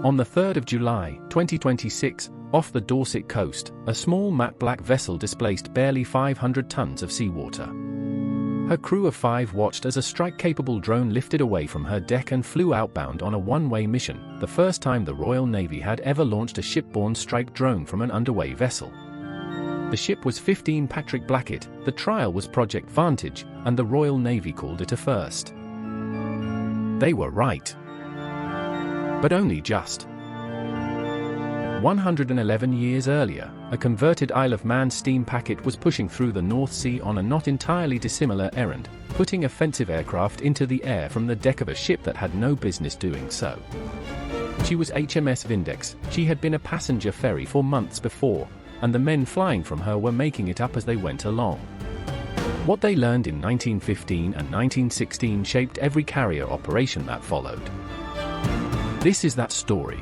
On the 3rd of July, 2026, off the Dorset coast, a small matte black vessel displaced barely 500 tons of seawater. Her crew of 5 watched as a strike-capable drone lifted away from her deck and flew outbound on a one-way mission, the first time the Royal Navy had ever launched a shipborne strike drone from an underway vessel. The ship was 15 Patrick Blackett, the trial was Project Vantage, and the Royal Navy called it a first. They were right. But only just. 111 years earlier, a converted Isle of Man steam packet was pushing through the North Sea on a not entirely dissimilar errand, putting offensive aircraft into the air from the deck of a ship that had no business doing so. She was HMS Vindex. She had been a passenger ferry for months before, and the men flying from her were making it up as they went along. What they learned in 1915 and 1916 shaped every carrier operation that followed. This is that story.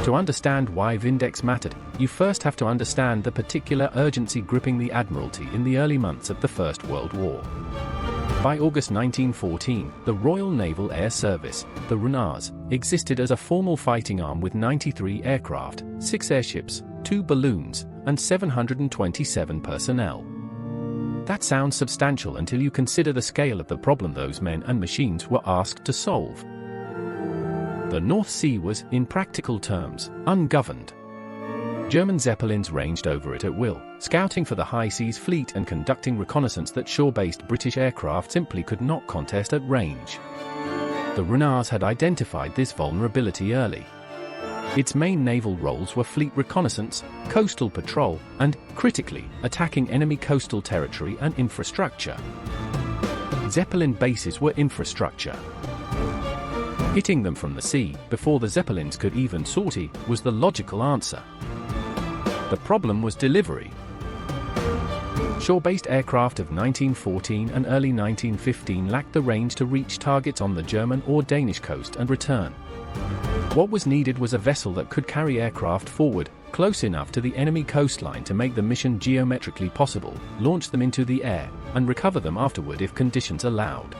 To understand why Vindex mattered, you first have to understand the particular urgency gripping the Admiralty in the early months of the First World War. By August 1914, the Royal Naval Air Service, the RNAS, existed as a formal fighting arm with 93 aircraft, 6 airships, 2 balloons, and 727 personnel. That sounds substantial until you consider the scale of the problem those men and machines were asked to solve. The North Sea was, in practical terms, ungoverned. German Zeppelins ranged over it at will, scouting for the high seas fleet and conducting reconnaissance that shore-based British aircraft simply could not contest at range. The RNAS had identified this vulnerability early. Its main naval roles were fleet reconnaissance, coastal patrol, and, critically, attacking enemy coastal territory and infrastructure. Zeppelin bases were infrastructure. Hitting them from the sea, before the Zeppelins could even sortie, was the logical answer. The problem was delivery. Shore-based aircraft of 1914 and early 1915 lacked the range to reach targets on the German or Danish coast and return. What was needed was a vessel that could carry aircraft forward, close enough to the enemy coastline to make the mission geometrically possible, launch them into the air, and recover them afterward if conditions allowed.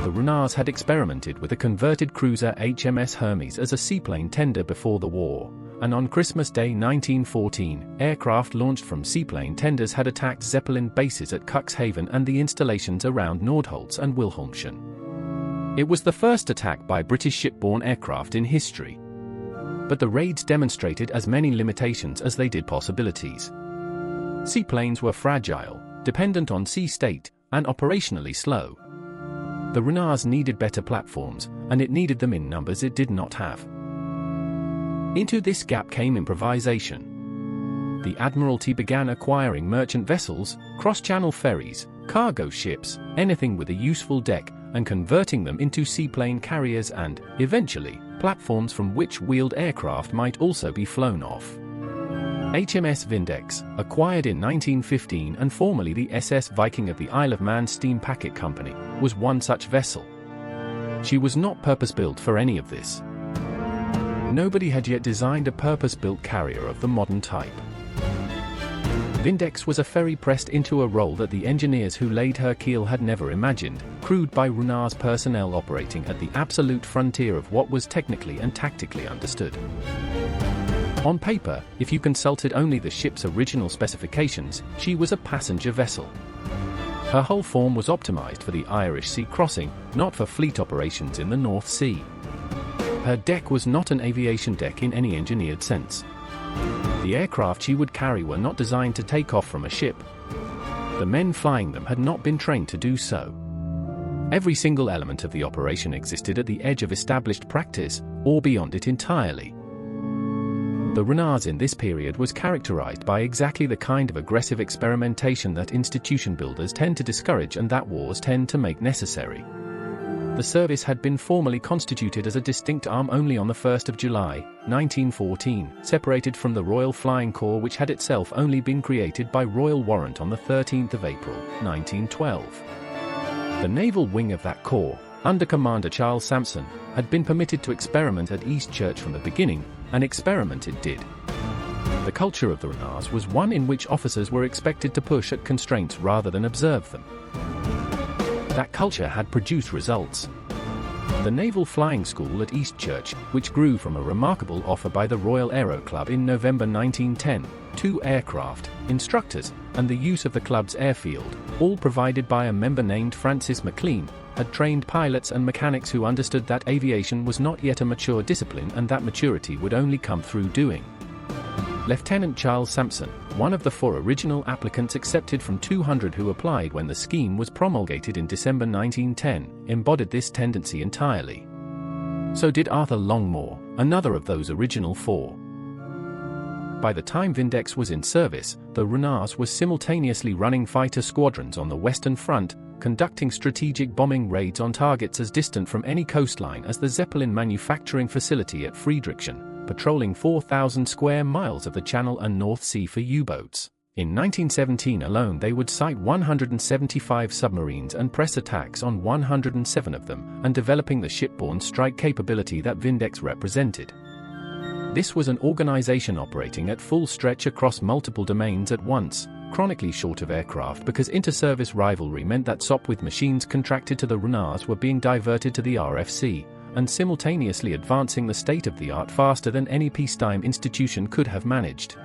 The RNAS had experimented with a converted cruiser HMS Hermes as a seaplane tender before the war, and on Christmas Day 1914, aircraft launched from seaplane tenders had attacked Zeppelin bases at Cuxhaven and the installations around Nordholz and Wilhelmshaven. It was the first attack by British shipborne aircraft in history. But the raids demonstrated as many limitations as they did possibilities. Seaplanes were fragile, dependent on sea state, and operationally slow. The RNAS needed better platforms, and it needed them in numbers it did not have. Into this gap came improvisation. The Admiralty began acquiring merchant vessels, cross-channel ferries, cargo ships, anything with a useful deck, and converting them into seaplane carriers and, eventually, platforms from which wheeled aircraft might also be flown off. HMS Vindex, acquired in 1915 and formerly the SS Viking of the Isle of Man Steam Packet Company, was one such vessel. She was not purpose-built for any of this. Nobody had yet designed a purpose-built carrier of the modern type. Vindex was a ferry pressed into a role that the engineers who laid her keel had never imagined, crewed by RNAS personnel operating at the absolute frontier of what was technically and tactically understood. On paper, if you consulted only the ship's original specifications, she was a passenger vessel. Her hull form was optimized for the Irish Sea crossing, not for fleet operations in the North Sea. Her deck was not an aviation deck in any engineered sense. The aircraft she would carry were not designed to take off from a ship. The men flying them had not been trained to do so. Every single element of the operation existed at the edge of established practice, or beyond it entirely. The RNAS in this period was characterized by exactly the kind of aggressive experimentation that institution builders tend to discourage and that wars tend to make necessary. The service had been formally constituted as a distinct arm only on the 1st of July, 1914, separated from the Royal Flying Corps, which had itself only been created by royal warrant on the 13th of April, 1912. The naval wing of that corps, under Commander Charles Sampson, had been permitted to experiment at East Church from the beginning, and experiment it did. The culture of the RNAS was one in which officers were expected to push at constraints rather than observe them. That culture had produced results. The Naval Flying School at Eastchurch, which grew from a remarkable offer by the Royal Aero Club in November 1910, 2 aircraft, instructors, and the use of the club's airfield, all provided by a member named Francis McLean, had trained pilots and mechanics who understood that aviation was not yet a mature discipline and that maturity would only come through doing. Lieutenant Charles Sampson, one of the 4 original applicants accepted from 200 who applied when the scheme was promulgated in December 1910, embodied this tendency entirely. So did Arthur Longmore, another of those original 4. By the time Vindex was in service, the RNAS was simultaneously running fighter squadrons on the Western Front, conducting strategic bombing raids on targets as distant from any coastline as the Zeppelin manufacturing facility at Friedrichshain, patrolling 4,000 square miles of the Channel and North Sea for U-boats. In 1917 alone they would site 175 submarines and press attacks on 107 of them, and developing the shipborne strike capability that Vindex represented. This was an organization operating at full stretch across multiple domains at once, chronically short of aircraft because inter-service rivalry meant that Sopwith machines contracted to the RNAS were being diverted to the RFC, and simultaneously advancing the state-of-the-art faster than any peacetime institution could have managed.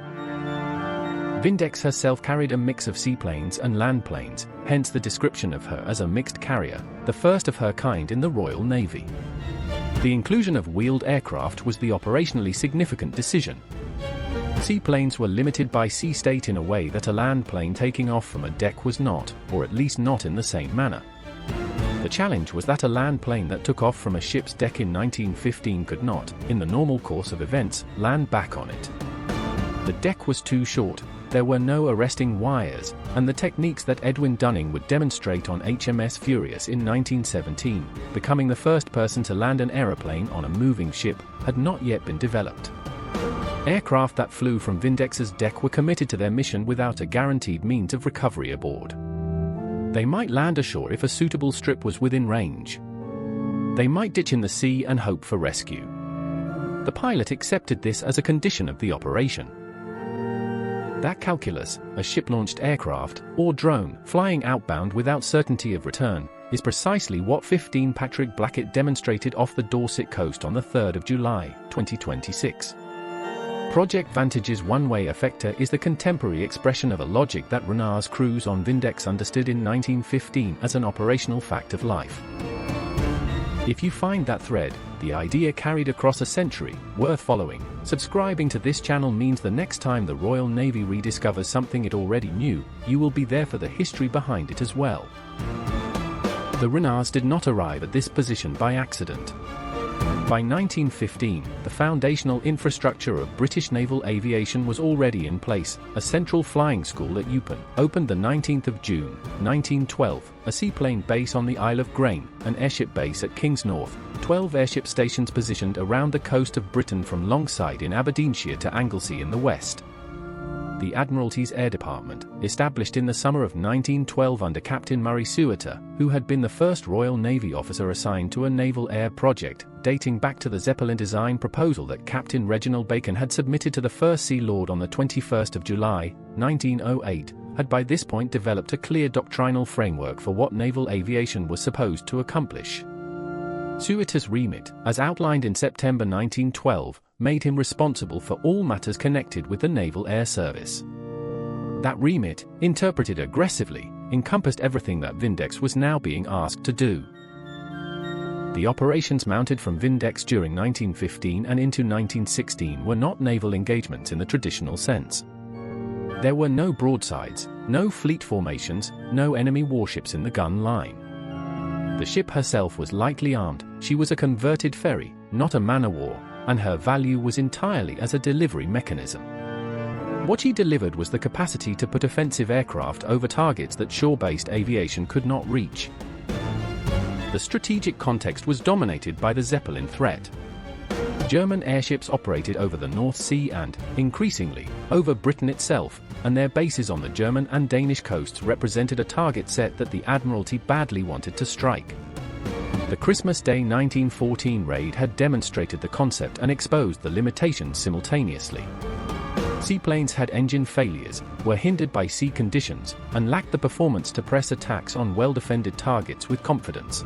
Vindex herself carried a mix of seaplanes and landplanes, hence the description of her as a mixed carrier, the first of her kind in the Royal Navy. The inclusion of wheeled aircraft was the operationally significant decision. Seaplanes were limited by sea state in a way that a landplane taking off from a deck was not, or at least not in the same manner. The challenge was that a land plane that took off from a ship's deck in 1915 could not, in the normal course of events, land back on it. The deck was too short, there were no arresting wires, and the techniques that Edwin Dunning would demonstrate on HMS Furious in 1917, becoming the first person to land an aeroplane on a moving ship, had not yet been developed. Aircraft that flew from Vindex's deck were committed to their mission without a guaranteed means of recovery aboard. They might land ashore if a suitable strip was within range. They might ditch in the sea and hope for rescue. The pilot accepted this as a condition of the operation. That calculus, a ship-launched aircraft, or drone, flying outbound without certainty of return, is precisely what 15 Patrick Blackett demonstrated off the Dorset coast on the 3rd of July, 2026. Project Vantage's one-way effector is the contemporary expression of a logic that RNAS crews on Vindex understood in 1915 as an operational fact of life. If you find that thread, the idea carried across a century, worth following, subscribing to this channel means the next time the Royal Navy rediscovers something it already knew, you will be there for the history behind it as well. The RNAS did not arrive at this position by accident. By 1915, the foundational infrastructure of British naval aviation was already in place. A central flying school at Eupen, opened the 19th of June, 1912, a seaplane base on the Isle of Grain, an airship base at King's North, 12 airship stations positioned around the coast of Britain from Longside in Aberdeenshire to Anglesey in the west. The Admiralty's Air Department, established in the summer of 1912 under Captain Murray Sueter, who had been the first Royal Navy officer assigned to a naval air project, dating back to the Zeppelin design proposal that Captain Reginald Bacon had submitted to the First Sea Lord on the 21st of July, 1908, had by this point developed a clear doctrinal framework for what naval aviation was supposed to accomplish. Sueter's remit, as outlined in September 1912, made him responsible for all matters connected with the Naval Air Service. That remit, interpreted aggressively, encompassed everything that Vindex was now being asked to do. The operations mounted from Vindex during 1915 and into 1916 were not naval engagements in the traditional sense. There were no broadsides, no fleet formations, no enemy warships in the gun line. The ship herself was lightly armed, she was a converted ferry, not a man-of-war, and her value was entirely as a delivery mechanism. What she delivered was the capacity to put offensive aircraft over targets that shore-based aviation could not reach. The strategic context was dominated by the Zeppelin threat. German airships operated over the North Sea and, increasingly, over Britain itself, and their bases on the German and Danish coasts represented a target set that the Admiralty badly wanted to strike. The Christmas Day 1914 raid had demonstrated the concept and exposed the limitations simultaneously. Seaplanes had engine failures, were hindered by sea conditions, and lacked the performance to press attacks on well-defended targets with confidence.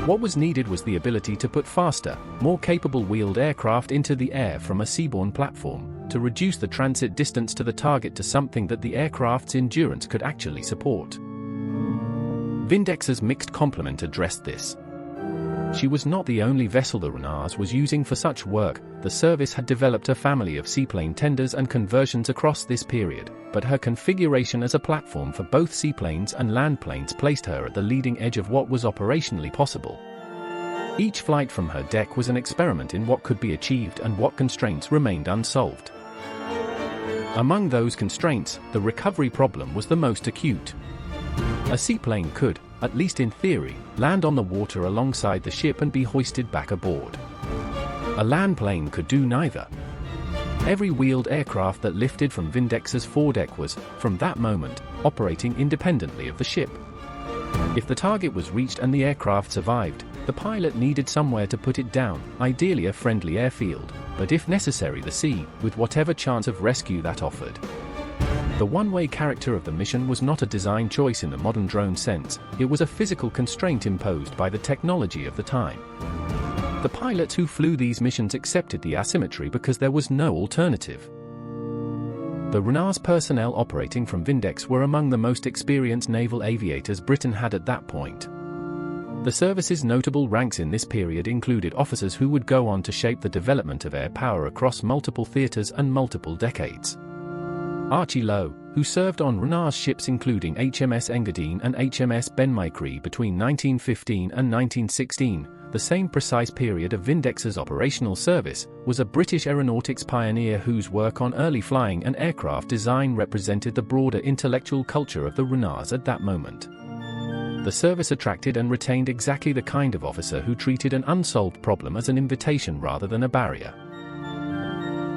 What was needed was the ability to put faster, more capable wheeled aircraft into the air from a seaborne platform, to reduce the transit distance to the target to something that the aircraft's endurance could actually support. Vindex's mixed complement addressed this. She was not the only vessel the RNAS was using for such work. The service had developed a family of seaplane tenders and conversions across this period, but her configuration as a platform for both seaplanes and landplanes placed her at the leading edge of what was operationally possible. Each flight from her deck was an experiment in what could be achieved and what constraints remained unsolved. Among those constraints, the recovery problem was the most acute. A seaplane could, at least in theory, land on the water alongside the ship and be hoisted back aboard. A landplane could do neither. Every wheeled aircraft that lifted from Vindex's foredeck was, from that moment, operating independently of the ship. If the target was reached and the aircraft survived, the pilot needed somewhere to put it down, ideally a friendly airfield, but if necessary the sea, with whatever chance of rescue that offered. The one-way character of the mission was not a design choice in the modern drone sense, it was a physical constraint imposed by the technology of the time. The pilots who flew these missions accepted the asymmetry because there was no alternative. The RNAS personnel operating from Vindex were among the most experienced naval aviators Britain had at that point. The service's notable ranks in this period included officers who would go on to shape the development of air power across multiple theatres and multiple decades. Archie Lowe, who served on RNAS ships including HMS Engadine and HMS Benmicree between 1915 and 1916, the same precise period of Vindex's operational service, was a British aeronautics pioneer whose work on early flying and aircraft design represented the broader intellectual culture of the RNAS at that moment. The service attracted and retained exactly the kind of officer who treated an unsolved problem as an invitation rather than a barrier.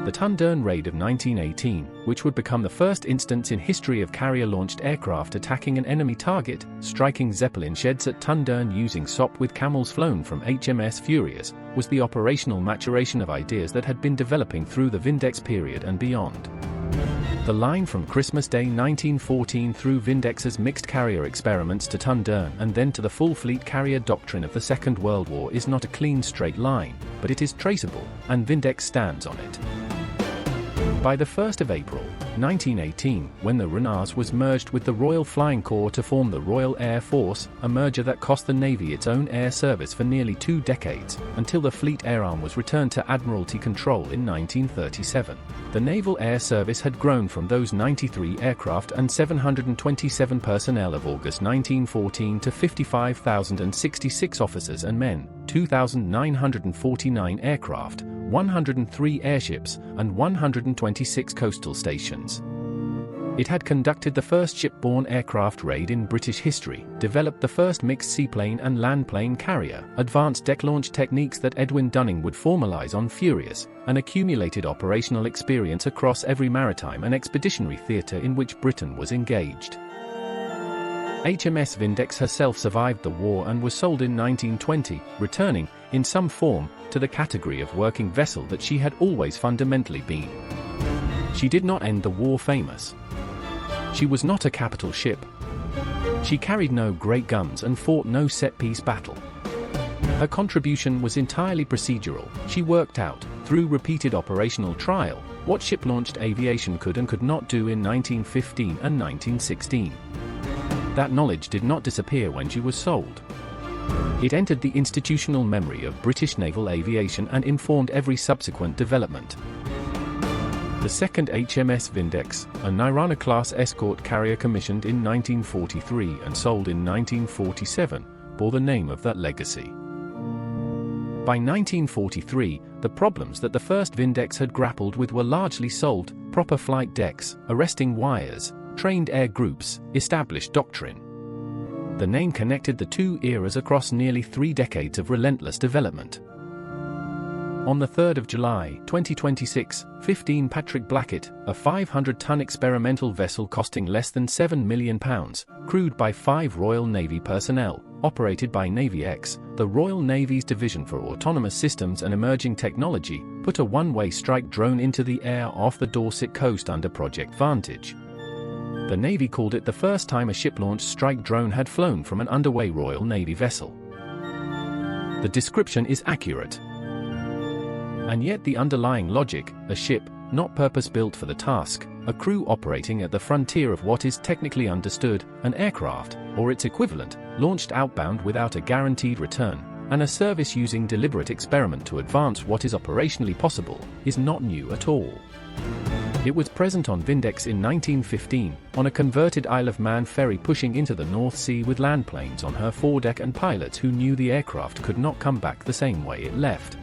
The Tondern Raid of 1918, which would become the first instance in history of carrier-launched aircraft attacking an enemy target, striking Zeppelin sheds at Tondern using SOP with camels flown from HMS Furious, was the operational maturation of ideas that had been developing through the Vindex period and beyond. The line from Christmas Day 1914 through Vindex's mixed carrier experiments to Tondern and then to the full fleet carrier doctrine of the Second World War is not a clean straight line, but it is traceable, and Vindex stands on it. By the 1st of April, 1918, when the RNAS was merged with the Royal Flying Corps to form the Royal Air Force, a merger that cost the Navy its own air service for nearly 2 decades, until the Fleet Air Arm was returned to Admiralty control in 1937. The Naval Air Service had grown from those 93 aircraft and 727 personnel of August 1914 to 55,066 officers and men, 2,949 aircraft, 103 airships, and 126 coastal stations. It had conducted the first shipborne aircraft raid in British history, developed the first mixed seaplane and landplane carrier, advanced deck launch techniques that Edwin Dunning would formalize on Furious, and accumulated operational experience across every maritime and expeditionary theatre in which Britain was engaged. HMS Vindex herself survived the war and was sold in 1920, returning, in some form, to the category of working vessel that she had always fundamentally been. She did not end the war famous. She was not a capital ship. She carried no great guns and fought no set-piece battle. Her contribution was entirely procedural. She worked out, through repeated operational trial, what ship-launched aviation could and could not do in 1915 and 1916. That knowledge did not disappear when she was sold. It entered the institutional memory of British naval aviation and informed every subsequent development. The second HMS Vindex, a Nirana-class escort carrier commissioned in 1943 and sold in 1947, bore the name of that legacy. By 1943, the problems that the first Vindex had grappled with were largely solved: proper flight decks, arresting wires, trained air groups, established doctrine. The name connected the two eras across nearly 3 decades of relentless development. On the 3rd of July, 2026, 15 Patrick Blackett, a 500-ton experimental vessel costing less than £7 million, crewed by 5 Royal Navy personnel, operated by Navy X, the Royal Navy's Division for Autonomous Systems and Emerging Technology, put a one-way strike drone into the air off the Dorset coast under Project Vantage. The Navy called it the first time a ship-launched strike drone had flown from an underway Royal Navy vessel. The description is accurate. And yet the underlying logic, a ship, not purpose-built for the task, a crew operating at the frontier of what is technically understood, an aircraft, or its equivalent, launched outbound without a guaranteed return, and a service using deliberate experiment to advance what is operationally possible, is not new at all. It was present on Vindex in 1915, on a converted Isle of Man ferry pushing into the North Sea with landplanes on her foredeck and pilots who knew the aircraft could not come back the same way it left.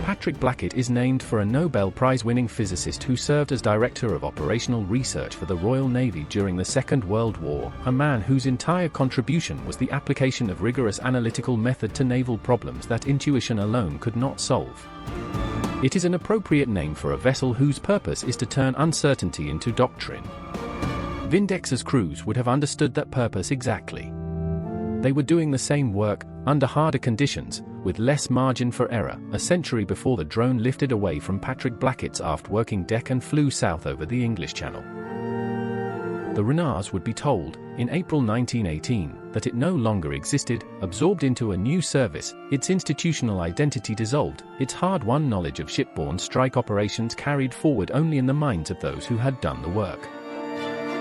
Patrick Blackett is named for a Nobel Prize-winning physicist who served as Director of Operational Research for the Royal Navy during the Second World War, a man whose entire contribution was the application of rigorous analytical method to naval problems that intuition alone could not solve. It is an appropriate name for a vessel whose purpose is to turn uncertainty into doctrine. Vindex's crews would have understood that purpose exactly. They were doing the same work, under harder conditions, with less margin for error, a century before the drone lifted away from Patrick Blackett's aft working deck and flew south over the English Channel. The RNAS would be told, in April 1918, that it no longer existed, absorbed into a new service, its institutional identity dissolved, its hard-won knowledge of shipborne strike operations carried forward only in the minds of those who had done the work.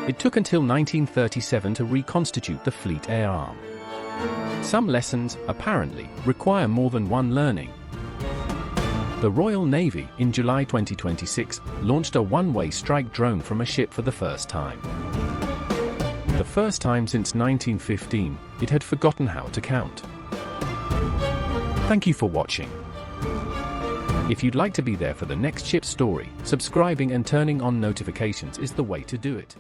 It took until 1937 to reconstitute the Fleet Air Arm. Some lessons, apparently, require more than one learning. The Royal Navy, in July 2026, launched a one-way strike drone from a ship for the first time. The first time since 1915, it had forgotten how to count. Thank you for watching. If you'd like to be there for the next ship story, subscribing and turning on notifications is the way to do it.